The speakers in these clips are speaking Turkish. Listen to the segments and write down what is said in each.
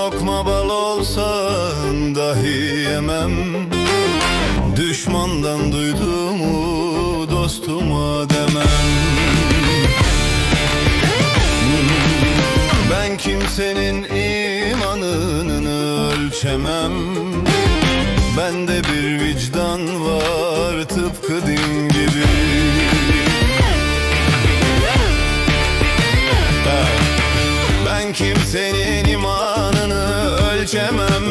Lokma bal olsan dahi yemem, düşmandan duyduğumu dostuma demem. Ben kimsenin imanını ölçemem, bende bir vicdan var tıpkı din gibi. Ben kimsenin imanını ölçemem,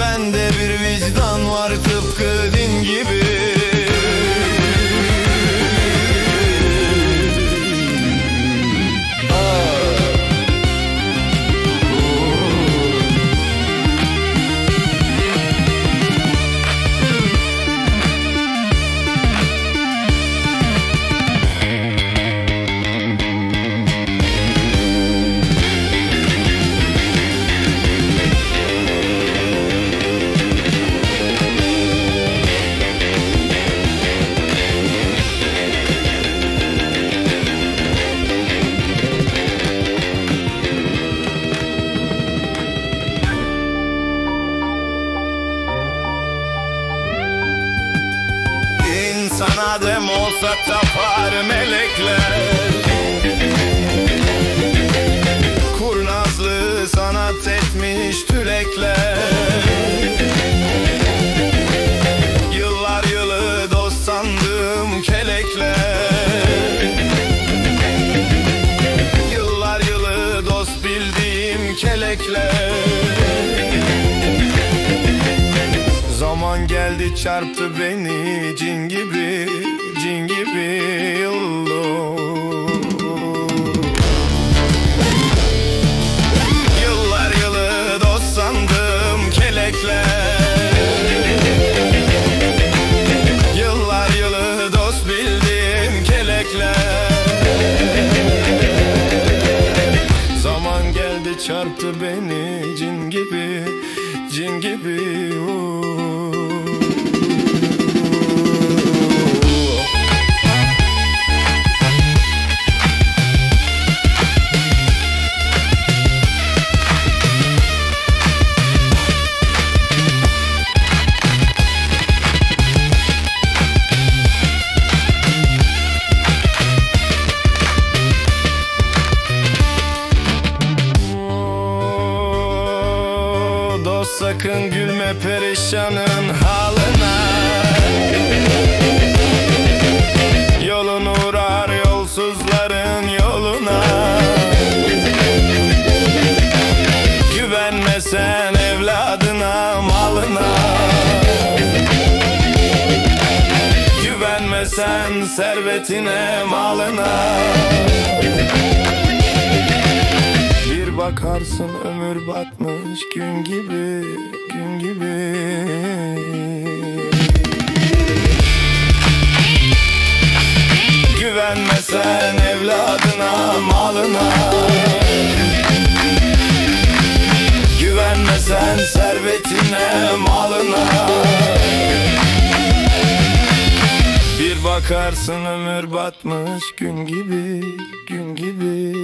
bende bir vicdan var tıpkı din gibi. İnsan Adem olsa tapar melekler, kurnazlığı sanat etmiş tülekler. Yıllar yılı dost sandığım kelekler, yıllar yılı dost bildiğim kelekler. Zaman geldi çarptı beni cin gibi, cin gibi yıllar. Yıllar yılı dost sandım kelekler, yıllar yılı dost bildiğim kelekler. Zaman geldi çarptı beni cin gibi, cin gibi. Dost sakın gülme perişanın halına, yolun uğrar yolsuzların yoluna. Güvenme sen evladına malına, güvenme sen servetine malına. Bakarsın ömür batmış gün gibi, gün gibi. Güvenme sen evladına, malına. Güvenme sen servetine, malına. Bir bakarsın ömür batmış gün gibi, gün gibi.